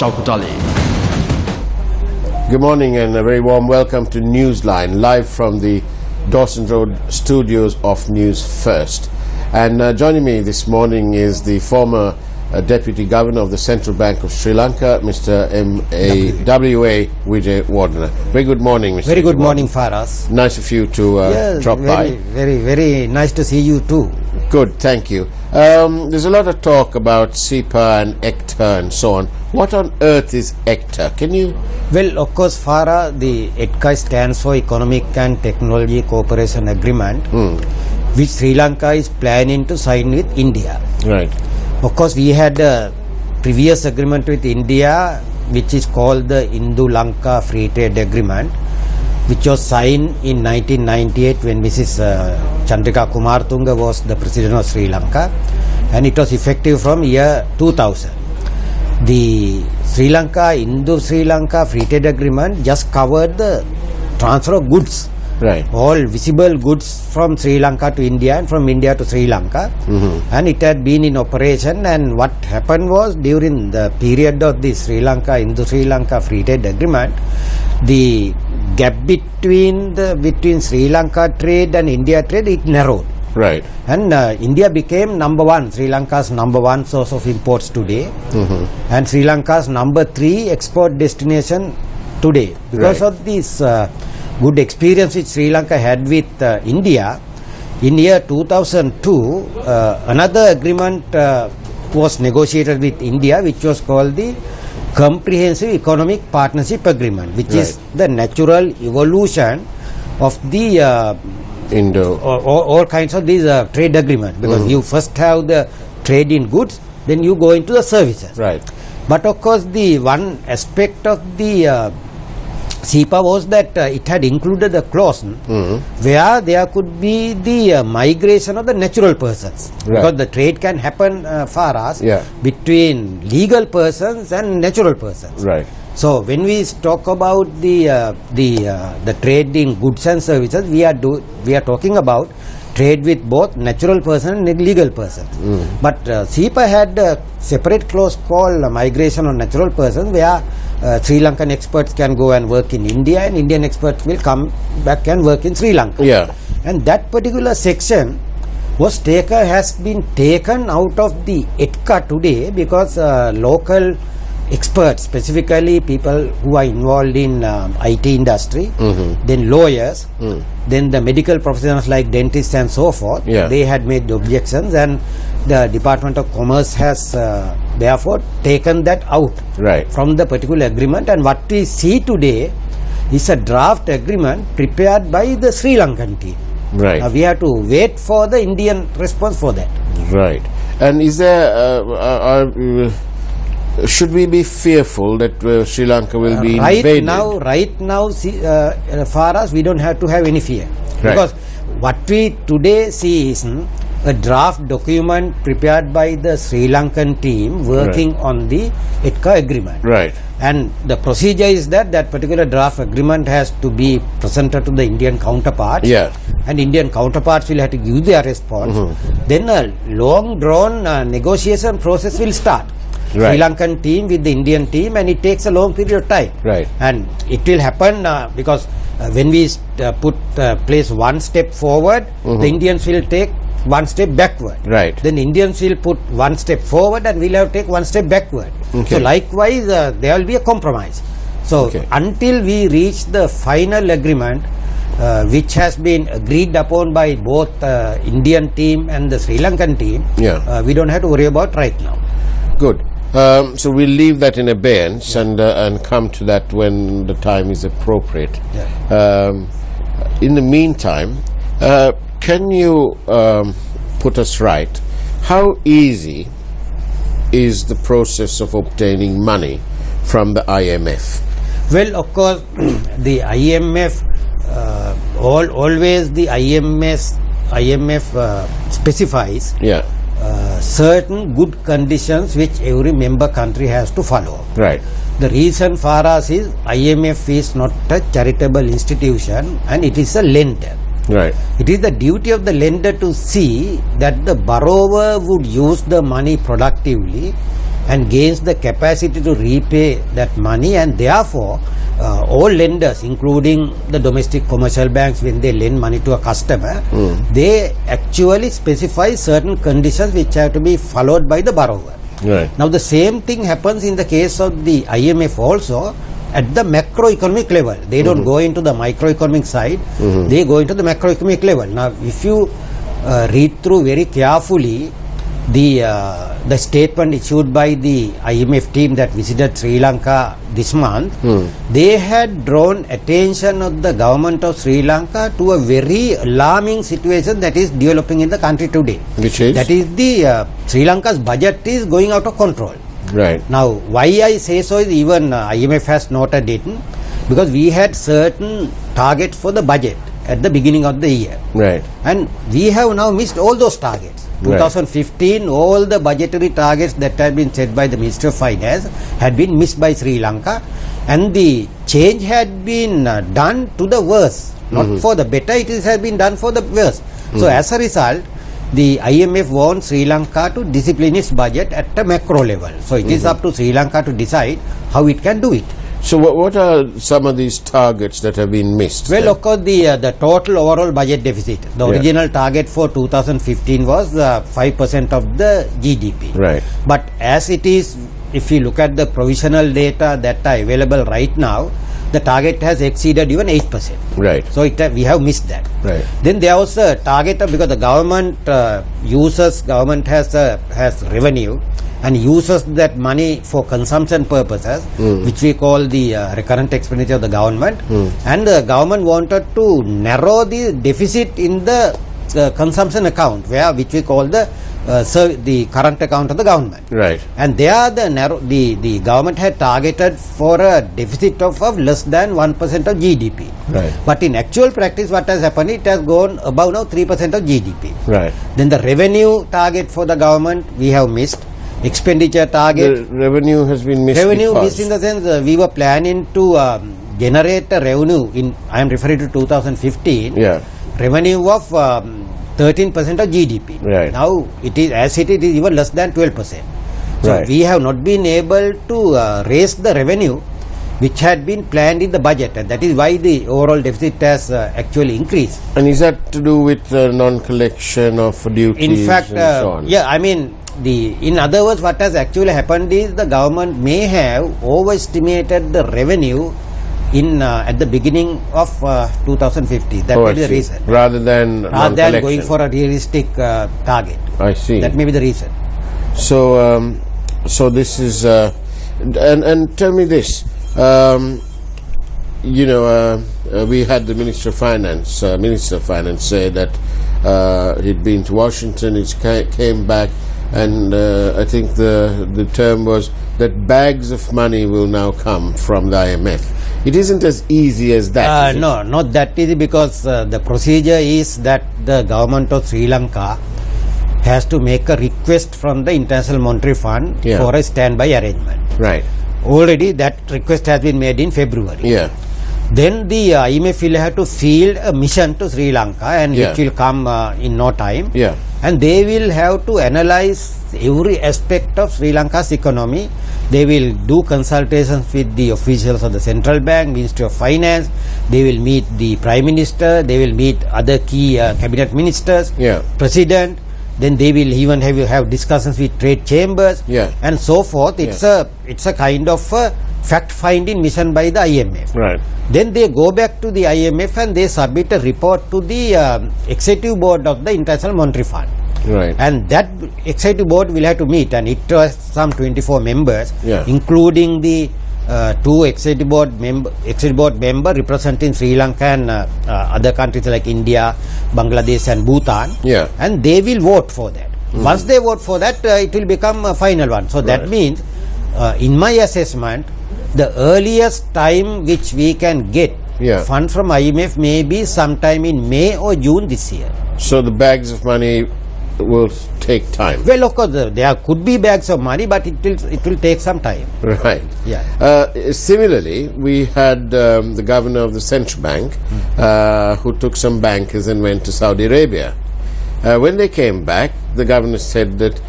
Shaukut-Ali. Good morning and a very warm welcome to Newsline, live from the Dawson Road studios of News First. And joining me this morning is the former Deputy Governor of the Central Bank of Sri Lanka, Mr. W.A. Vijay Wardena. Very good morning, Mr. Very good morning, Faraz. Nice of you to drop by. Very nice to see you too. Good, thank you. There's a lot of talk about SEPA and ECTA and so on. What on earth is ECTA? Can you... Well, of course, FARA, the ECTA stands for Economic and Technology Cooperation Agreement, which Sri Lanka is planning to sign with India. Right. Of course, we had a previous agreement with India, which is called the Indo-Lanka Free Trade Agreement, which was signed in 1998 when Mrs. Chandrika Kumartunga was the President of Sri Lanka, and it was effective from year 2000. The Sri Lanka, Indo-Sri Lanka Free Trade Agreement just covered the transfer of goods. Right. All visible goods from Sri Lanka to India and from India to Sri Lanka, and it had been in operation. And what happened was, during the period of the Sri Lanka Indo-Sri Lanka Free Trade Agreement, the gap between Sri Lanka trade and India trade, it narrowed. Right. And India became number one, Sri Lanka's number one source of imports today, and Sri Lanka's number 3 export destination today. Because of this good experience which Sri Lanka had with India, in year 2002, another agreement was negotiated with India, which was called the Comprehensive Economic Partnership Agreement, which is the natural evolution of the all kinds of these trade agreements, because you first have the trade in goods, then you go into the services. Right. But of course, the one aspect of the SEPA was that it had included a clause where there could be the migration of the natural persons, because the trade can happen far as between legal persons and natural persons. Right. So when we talk about the trade in goods and services, we are talking about trade with both natural persons and legal persons. But SEPA had a separate clause called migration of natural persons, where Sri Lankan experts can go and work in India, and Indian experts will come back and work in Sri Lanka. Yeah. And that particular section has been taken out of the ECTA today, because local experts, specifically people who are involved in IT industry, then lawyers, then the medical professionals like dentists and so forth, they had made objections, and the Department of Commerce has therefore taken that out from the particular agreement. And what we see today is a draft agreement prepared by the Sri Lankan team. Right. We have to wait for the Indian response for that. Right. And is there should we be fearful that Sri Lanka will be invaded? Right now, far as we don't have to have any fear, because what we today see is a draft document prepared by the Sri Lankan team working on the ECTA agreement. Right. And the procedure is that particular draft agreement has to be presented to the Indian counterparts. Yeah. And Indian counterparts will have to give their response. Then a long drawn negotiation process will start. Sri Lankan team with the Indian team, and it takes a long period of time. Right. And it will happen because when we place one step forward, the Indians will take one step backward. Right. Then Indians will put one step forward, and we'll have to take one step backward. So likewise, there will be a compromise. So until we reach the final agreement, which has been agreed upon by both Indian team and the Sri Lankan team, we don't have to worry about right now. Good. So we'll leave that in abeyance and come to that when the time is appropriate. In the meantime, can you put us right? How easy is the process of obtaining money from the IMF? Well, of course, the IMF, always the IMF specifies certain good conditions which every member country has to follow. Right. The reason for us is IMF is not a charitable institution and it is a lender. Right. It is the duty of the lender to see that the borrower would use the money productively and gains the capacity to repay that money, and therefore all lenders, including the domestic commercial banks, when they lend money to a customer, they actually specify certain conditions which have to be followed by the borrower. Right. Now the same thing happens in the case of the IMF also at the macroeconomic level. They don't go into the microeconomic side, they go into the macroeconomic level. Now if you read through very carefully the statement issued by the IMF team that visited Sri Lanka this month, they had drawn attention of the government of Sri Lanka to a very alarming situation that is developing in the country today. Which is? That is the Sri Lanka's budget is going out of control. Right. Now, why I say so is even IMF has noted it, because we had certain targets for the budget at the beginning of the year. Right. And we have now missed all those targets. 2015, all the budgetary targets that had been set by the Ministry of Finance had been missed by Sri Lanka, and the change had been done to the worse, not for the better, it has been done for the worse. So as a result, the IMF wants Sri Lanka to discipline its budget at a macro level. So it is up to Sri Lanka to decide how it can do it. So what are some of these targets that have been missed? Well, of course, the total overall budget deficit. The original target for 2015 was 5% of the GDP. Right. But as it is, if you look at the provisional data that are available right now, the target has exceeded even 8%. Right. So we have missed that. Right. Then there was a target because the government has revenue and uses that money for consumption purposes, which we call the recurrent expenditure of the government. And the government wanted to narrow the deficit in the consumption account, which we call the current account of the government. Right. And there the government had targeted for a deficit of less than 1% of GDP. Right. But in actual practice, what has happened, it has gone above now 3% of GDP. Right. Then the revenue target for the government we have missed. Expenditure target. The revenue has been missed. Revenue missed in the sense we were planning to generate a revenue I am referring to 2015. Yeah. Revenue of 13% of GDP. Right. Now it is even less than 12%. So Right. we have not been able to raise the revenue which had been planned in the budget, and that is why the overall deficit has actually increased. And is that to do with non-collection of duties? In fact, and so on? yeah, I mean, in other words, what has actually happened is the government may have overestimated the revenue at the beginning of 2015. That may be the reason. Rather than going for a realistic target. I see. That may be the reason. So, so this is, and tell me this. We had the Minister of Finance say that he'd been to Washington, he came back, and I think the term was that bags of money will now come from the IMF. It isn't as easy as that. No, not that easy, because the procedure is that the government of Sri Lanka has to make a request from the International Monetary Fund for a standby arrangement. Right. Already that request has been made in February. Yeah. Then the IMF will have to field a mission to Sri Lanka, and it will come in no time. Yeah. And they will have to analyze every aspect of Sri Lanka's economy. They will do consultations with the officials of the central bank, Ministry of Finance. They will meet the Prime Minister. They will meet other key cabinet ministers, President. Then they will even have discussions with trade chambers, and so forth. It's a kind of fact-finding mission by the IMF. Right. Then they go back to the IMF and they submit a report to the executive board of the International Monetary Fund. Right. And that executive board will have to meet, and it has some 24 members, Yeah. including the two executive board member representing Sri Lanka and other countries like India, Bangladesh and Bhutan. Yeah. And they will vote for that. Once they vote for that, it will become a final one. So that means, in my assessment, the earliest time which we can get funds from IMF may be sometime in May or June this year. So the bags of money will take time. Well, of course, there could be bags of money, but it will take some time. Right. Yeah. Similarly, we had the governor of the central bank who took some bankers and went to Saudi Arabia. When they came back, the governor said that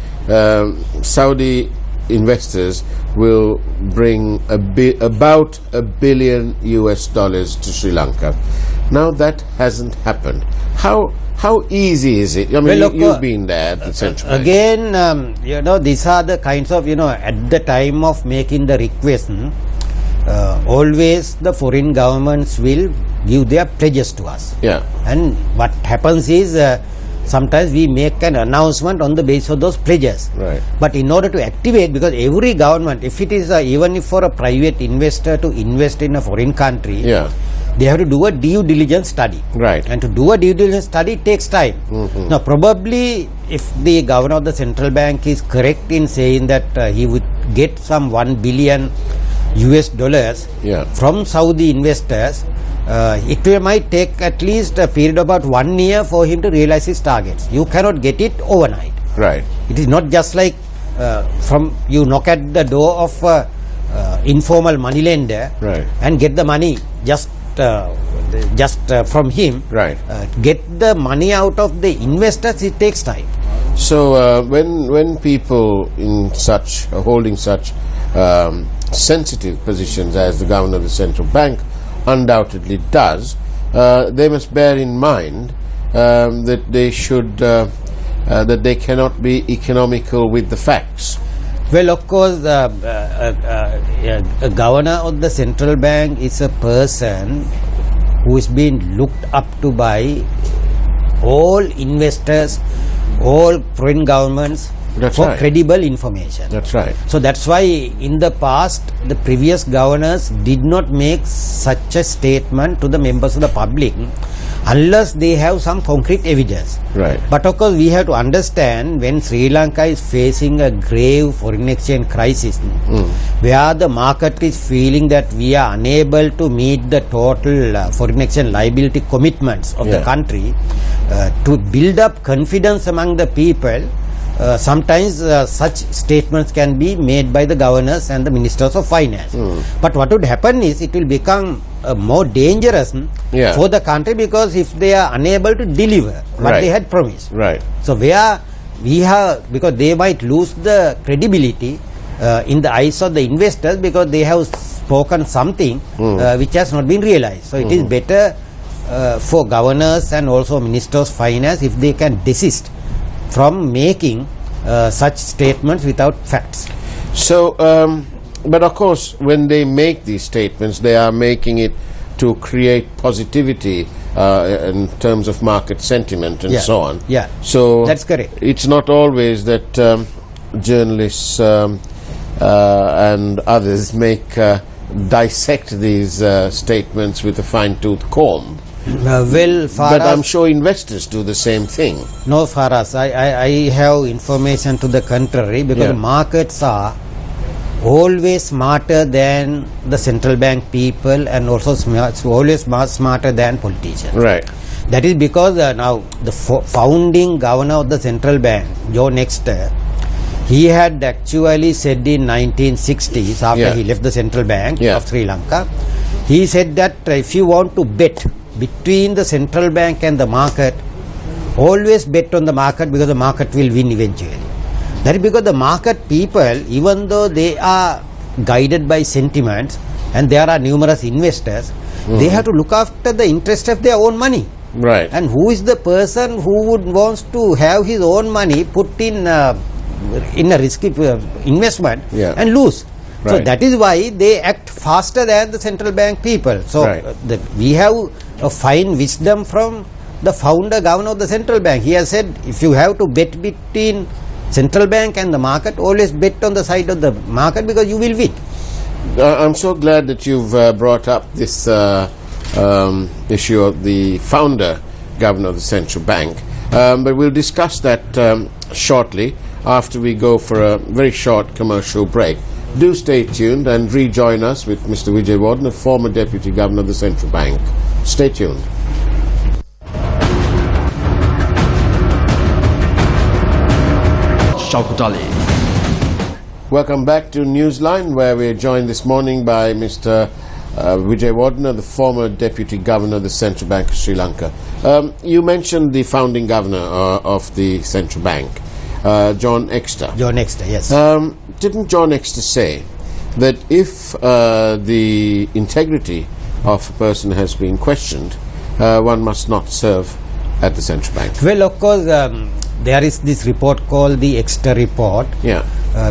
Saudi investors will bring about $1 billion to Sri Lanka. Now that hasn't happened. How easy is it? I mean, you've been there at the central bank. Again, these are the kinds of, at the time of making the request, always the foreign governments will give their pledges to us. Yeah. And what happens is, sometimes we make an announcement on the basis of those pledges. Right. But in order to activate, because every government, if it is even if for a private investor to invest in a foreign country, yeah, they have to do a due diligence study. Right. And to do a due diligence study takes time. Mm-hmm. Now, probably if the governor of the central bank is correct in saying that he would get some $1 billion yeah, from Saudi investors, it might take at least a period of about 1 year for him to realize his targets. You cannot get it overnight. Right. It is not just like from you knock at the door of informal moneylender, right, and get the money just from him. Right. Get the money out of the investors, it takes time. So when people in such holding such sensitive positions as the governor of the central bank undoubtedly does, they must bear in mind that they should that they cannot be economical with the facts. Well, of course, a governor of the central bank is a person who is being looked up to by all investors, all foreign governments. That's for right. credible information. That's right. So that's why in the past the previous governors did not make such a statement to the members of the public unless they have some concrete evidence. Right. But of course we have to understand, when Sri Lanka is facing a grave foreign exchange crisis, where the market is feeling that we are unable to meet the total foreign exchange liability commitments of the country, to build up confidence among the people, sometimes such statements can be made by the governors and the ministers of finance. But what would happen is, it will become more dangerous for the country, because if they are unable to deliver what they had promised. Right. So where we have, because they might lose the credibility in the eyes of the investors, because they have spoken something which has not been realized. So it is better for governors and also ministers of finance if they can desist from making such statements without facts. So, but of course, when they make these statements, they are making it to create positivity in terms of market sentiment and so on. Yeah, so that's correct. It's not always that journalists and others dissect these statements with a fine-tooth comb. But I'm sure investors do the same thing. No, Faraz, I have information to the contrary, because markets are always smarter than the central bank people, and also always smarter than politicians. Right. That is because now the founding governor of the central bank, Joe Nexter, he had actually said in 1960s, after he left the central bank of Sri Lanka, he said that if you want to bet between the central bank and the market, always bet on the market, because the market will win eventually. That is because the market people, even though they are guided by sentiments and there are numerous investors, they have to look after the interest of their own money. Right. And who is the person who would wants to have his own money put in a risky investment and lose? Right. So that is why they act faster than the central bank people. So we have a fine wisdom from the founder governor of the central bank. He has said, if you have to bet between central bank and the market, always bet on the side of the market, because you will win. I'm so glad that you've brought up this issue of the founder governor of the central bank. But we'll discuss that shortly after we go for a very short commercial break. Do stay tuned and rejoin us with Mr. Vijay Warden, former Deputy Governor of the Central Bank. Stay tuned. Welcome back to Newsline, where we are joined this morning by Mr. Vijay Warden, the former Deputy Governor of the Central Bank of Sri Lanka. You mentioned the founding governor of the Central Bank. John Exter. John Exter, yes. Didn't John Exter say that if the integrity of a person has been questioned, one must not serve at the central bank? Well, of course, there is this report called the Exter report,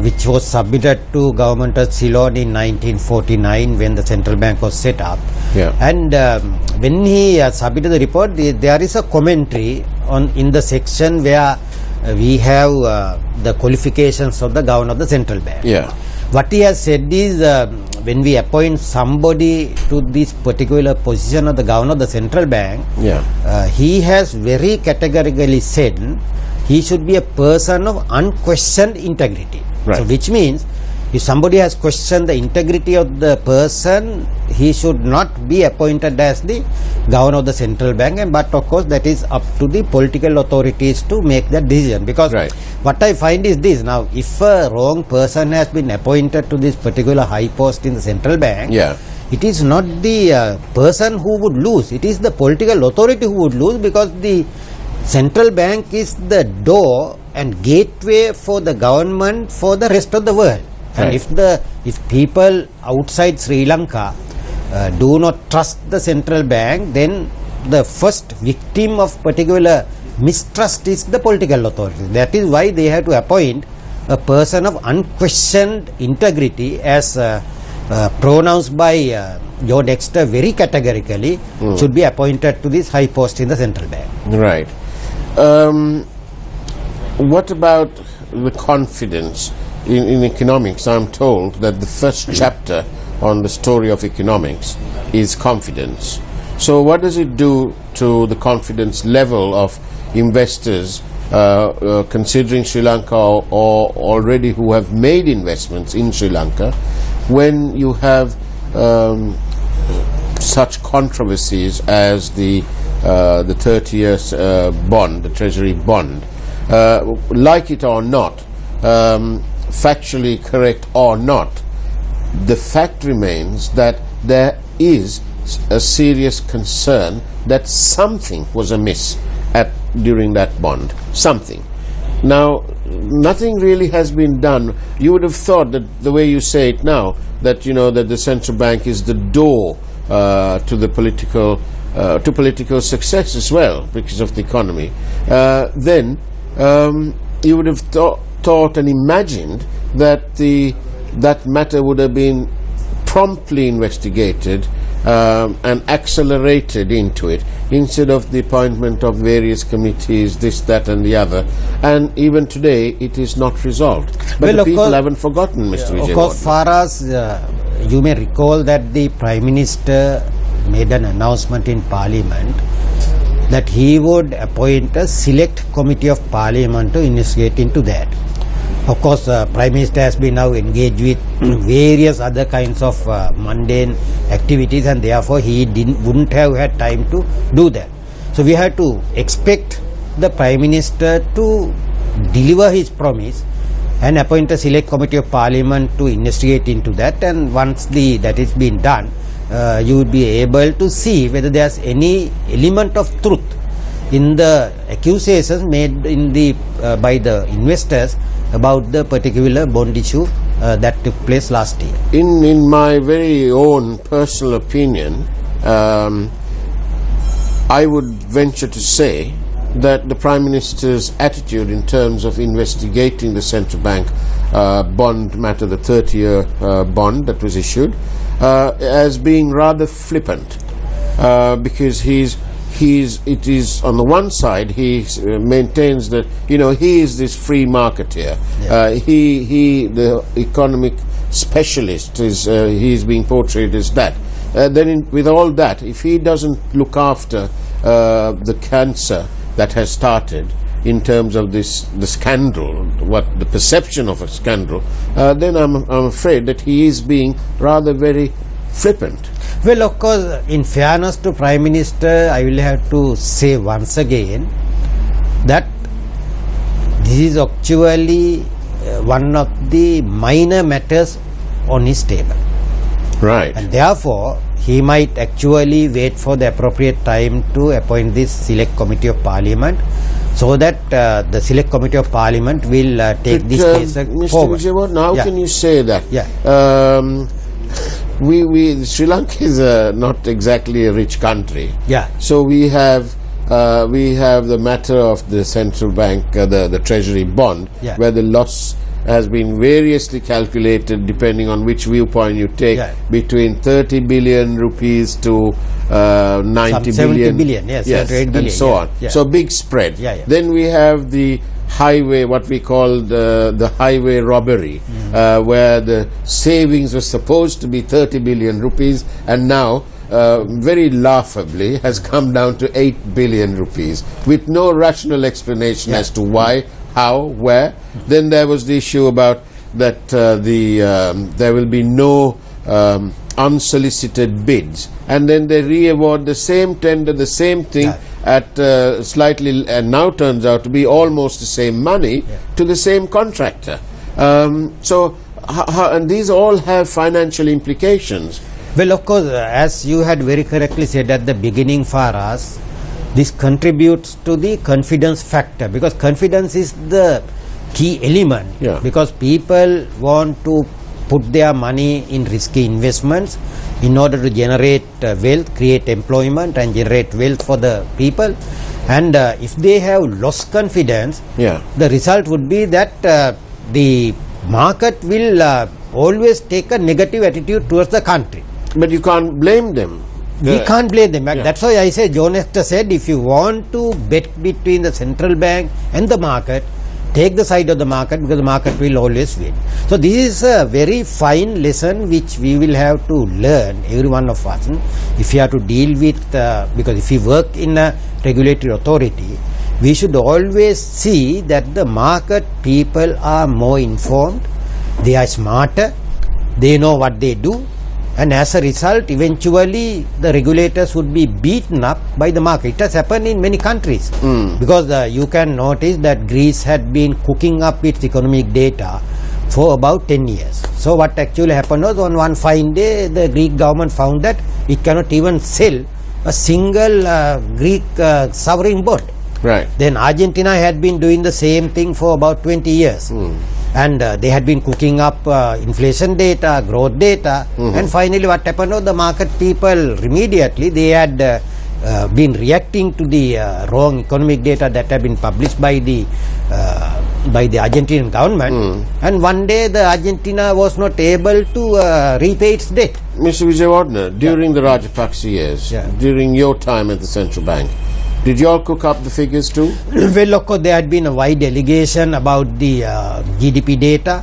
which was submitted to government of Ceylon in 1949 when the central bank was set up. And when he submitted the report, there is a commentary in the section where we have the qualifications of the governor of the central bank. What he has said is, when we appoint somebody to this particular position of the governor of the central bank, he has very categorically said he should be a person of unquestioned integrity. So which means, if somebody has questioned the integrity of the person, he should not be appointed as the governor of the central bank. But of course, that is up to the political authorities to make that decision. Because what I find is this: now, if a wrong person has been appointed to this particular high post in the central bank, it is not the person who would lose; it is the political authority who would lose, because the central bank is the door and gateway for the government for the rest of the world. And if people outside Sri Lanka do not trust the central bank, then the first victim of particular mistrust is the political authority. That is why they have to appoint a person of unquestioned integrity, as pronounced by John Exter very categorically, should be appointed to this high post in the central bank. What about the confidence in economics? I'm told that the first chapter on the story of economics is confidence. So what does it do to the confidence level of investors considering Sri Lanka, or already who have made investments in Sri Lanka, when you have such controversies as the 30-year bond, the Treasury bond? Like it or not, factually correct or not, the fact remains that there is a serious concern that something was amiss during that bond. Something. Now, nothing really has been done. You would have thought that the way you say it now, that that the central bank is the door to the political success as well, because of the economy. Then you would have thought and imagined that that matter would have been promptly investigated and accelerated into it, instead of the appointment of various committees, this, that and the other. And even today it is not resolved. But the people haven't forgotten, Mr. Vijay. Of course, far as you may recall that the Prime Minister made an announcement in Parliament that he would appoint a select committee of Parliament to investigate into that. Of course, Prime Minister has been now engaged with various other kinds of mundane activities, and therefore he wouldn't have had time to do that. So we have to expect the Prime Minister to deliver his promise and appoint a select committee of Parliament to investigate into that. And once that is been done, you would be able to see whether there is any element of truth in the accusations made by the investors about the particular bond issue that took place last year. In my very own personal opinion, I would venture to say that the Prime Minister's attitude in terms of investigating the central bank bond matter, the 30-year bond that was issued, as being rather flippant, because it is on the one side he maintains that he is this free marketeer, he the economic specialist, he is being portrayed as that. Then with all that, if he doesn't look after the cancer that has started in terms of the scandal, the perception of a scandal, then I'm afraid that he is being rather very flippant. Well, of course, in fairness to Prime Minister, I will have to say once again that this is actually one of the minor matters on his table. Right. And therefore, he might actually wait for the appropriate time to appoint this select committee of Parliament, so that the Select Committee of Parliament will take this case Mr. forward. Vijayawardena, how can you say that? Yeah. Sri Lanka is not exactly a rich country. Yeah. So we have the matter of the central bank, the treasury bond, Yeah. where the loss has been variously calculated depending on which viewpoint you take, Yeah. between 30 billion rupees to 90 Some 70 billion. billion, yes, 78 and billion, so yeah, on. yeah. So big spread. Yeah, yeah. Then we have the highway, what we call the highway robbery, where the savings was supposed to be 30 billion rupees, and now very laughably has come down to 8 billion rupees with no rational explanation as to why, how, where. Then there was the issue about that there will be no unsolicited bids, and then they re-award the same tender, the same thing at slightly, and now turns out to be almost the same money to the same contractor. So and these all have financial implications. Well, of course, as you had very correctly said at the beginning for us, this contributes to the confidence factor, because confidence is the key element. Yeah. Because people want to put their money in risky investments in order to generate wealth, create employment and generate wealth for the people. And if they have lost confidence, the result would be that the market will always take a negative attitude towards the country. But you can't blame them. We can't blame them. That's why I say, John Hector said, if you want to bet between the central bank and the market, take the side of the market, because the market will always win. So this is a very fine lesson which we will have to learn, every one of us, if you have to deal with, because if you work in a regulatory authority, we should always see that the market people are more informed, they are smarter, they know what they do, and as a result, eventually the regulators would be beaten up by the market. It has happened in many countries, because you can notice that Greece had been cooking up its economic data for about 10 years. So what actually happened was, on one fine day, the Greek government found that it cannot even sell a single Greek sovereign bond. Right. Then Argentina had been doing the same thing for about 20 years. And they had been cooking up inflation data, growth data, and finally what happened was, the market people immediately, they had been reacting to the wrong economic data that had been published by the Argentinian government, and one day the Argentina was not able to repay its debt. Mr. Vijayawardena, during the Rajapaksa years, during your time at the central bank, did you all cook up the figures too? Well, of course, there had been a wide allegation about the GDP data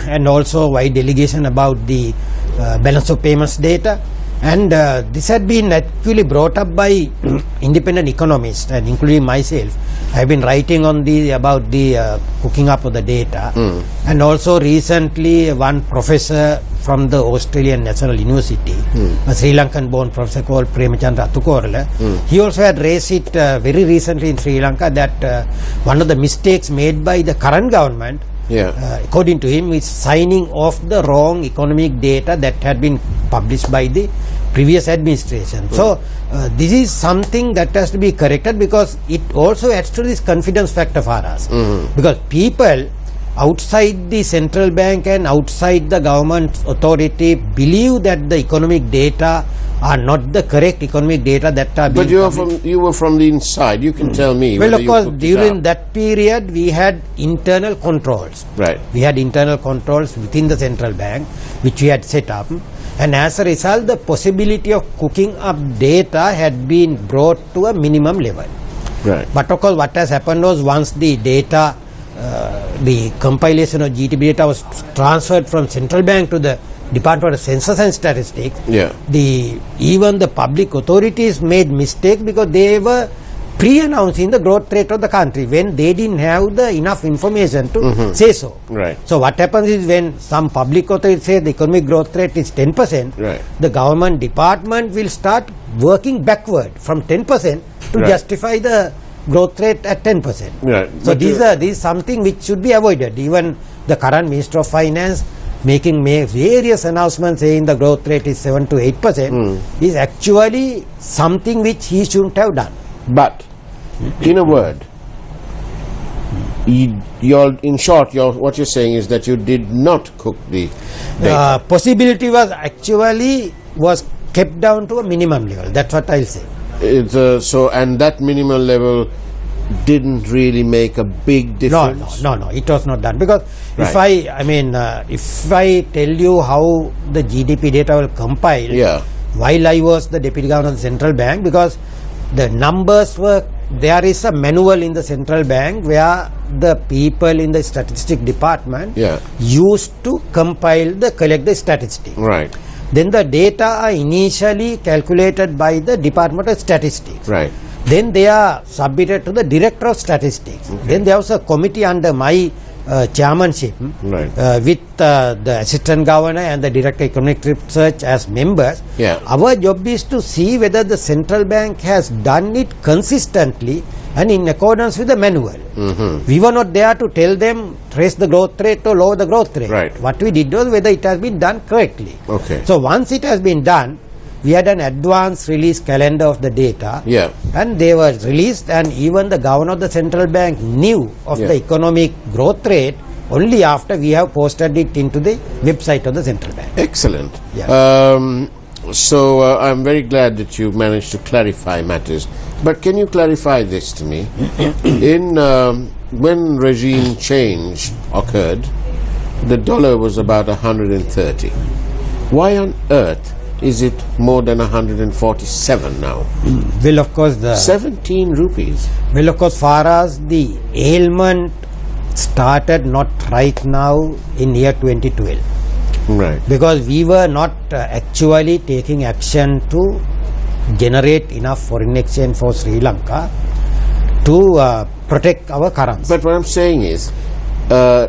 and also wide allegation about the balance of payments data. And this had been actually brought up by independent economists, and including myself. I have been writing on about the cooking up of the data. And also recently, one professor from the Australian National University, a Sri Lankan born professor called Premachandra Attukorala, he also had raised it very recently in Sri Lanka, that one of the mistakes made by the current government, according to him, is signing off the wrong economic data that had been published by the previous administration. So this is something that has to be corrected, because it also adds to this confidence factor for us. Because people outside the central bank and outside the government authority believe that the economic data are not the correct economic data that are being published. But you were from the inside. You can tell me. Well, of course, during that period, we had internal controls. Right. We had internal controls within the central bank, which we had set up. And as a result, the possibility of cooking up data had been brought to a minimum level. Right. But of course, what has happened was, once the data, the compilation of GDP data was transferred from central bank to the Department of Census and Statistics, even the public authorities made mistakes, because they were pre-announcing the growth rate of the country when they didn't have the enough information to say so. Right. So what happens is, when some public authority says the economic growth rate is 10%, the government department will start working backward from 10% to justify the growth rate at 10%. Right. So this is something which should be avoided. Even the current Minister of Finance making various announcements saying the growth rate is 7 to 8% is actually something which he shouldn't have done. But, in a word, in short, what you're saying is that you did not cook the data. Possibility was actually kept down to a minimum level. That's what I'll say. And that minimal level didn't really make a big difference. No, it was not done, because if I tell you how the GDP data will compile, while I was the deputy governor of the central bank, because the numbers were, there is a manual in the central bank where the people in the statistic department used to collect the statistics. Right. Then the data are initially calculated by the Department of Statistics. Right. Then they are submitted to the Director of Statistics. Okay. Then there was a committee under my chairmanship, with the Assistant Governor and the Director of Economic Research as members. Our job is to see whether the central bank has done it consistently and in accordance with the manual. We were not there to tell them raise the growth rate or lower the growth rate. Right. What we did was whether it has been done correctly. Okay. So once it has been done, we had an advance release calendar of the data, and they were released, and even the governor of the central bank knew of the economic growth rate only after we have posted it into the website of the central bank. Excellent. So I'm very glad that you managed to clarify matters. But can you clarify this to me? When regime change occurred, the dollar was about 130. Why on earth is it more than 147 now? Well, of course, 17 rupees. Well, of course, far as the ailment started not right now in year 2012. Right. Because we were not actually taking action to generate enough foreign exchange for Sri Lanka to protect our currency. But what I'm saying is,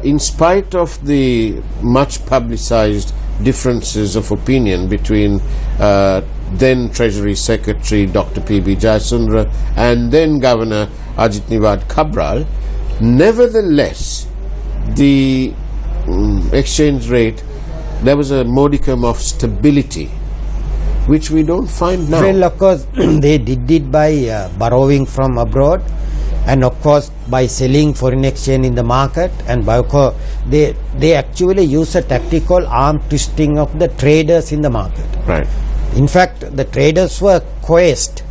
in spite of the much publicized differences of opinion between then Treasury Secretary Dr. P.B. Jayasundara and then Governor Ajit Niwad Cabral, nevertheless the exchange rate, there was a modicum of stability which we don't find now. Well, of course, they did it by borrowing from abroad, and of course by selling foreign exchange in the market, and by they actually use a tactic called arm twisting of the traders in the market. Right. In fact, the traders were coerced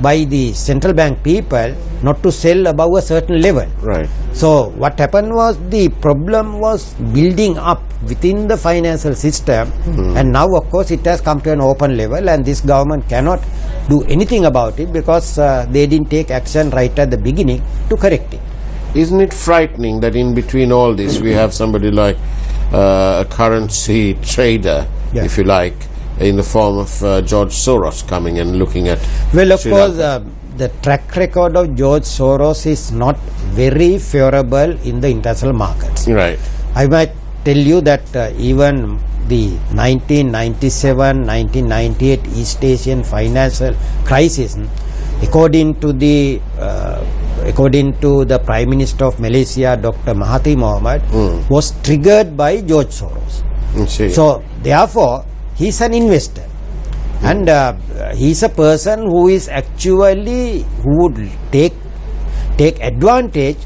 by the central bank people not to sell above a certain level. Right. So what happened was, the problem was building up within the financial system, and now of course it has come to an open level, and this government cannot do anything about it because they didn't take action right at the beginning to correct it. Isn't it frightening that in between all this we have somebody like a currency trader, if you like, in the form of George Soros coming and looking at Well, of course, the track record of George Soros is not very favorable in the international markets. Right. I might tell you that even the 1997-1998 East Asian financial crisis, according to the Prime Minister of Malaysia, Dr. Mahathir Mohamad, was triggered by George Soros. So therefore, he is an investor, and he is a person who is actually who would take advantage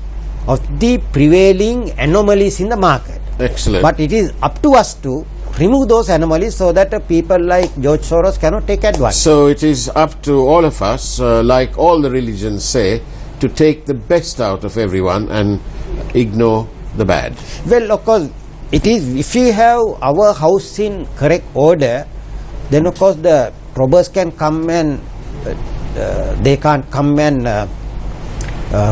of the prevailing anomalies in the market. Excellent. But it is up to us to remove those anomalies so that people like George Soros cannot take advantage. So it is up to all of us, like all the religions say, to take the best out of everyone and ignore the bad. Well, of course, it is, if we have our house in correct order, then of course the robbers can come and they can't come and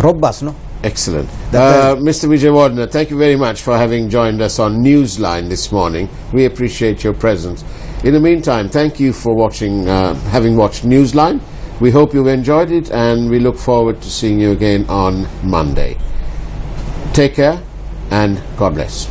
rob us, no? Excellent. Mr. Wijewardena, thank you very much for having joined us on Newsline this morning. We appreciate your presence. In the meantime, thank you for watching, having watched Newsline. We hope you've enjoyed it, and we look forward to seeing you again on Monday. Take care, and God bless.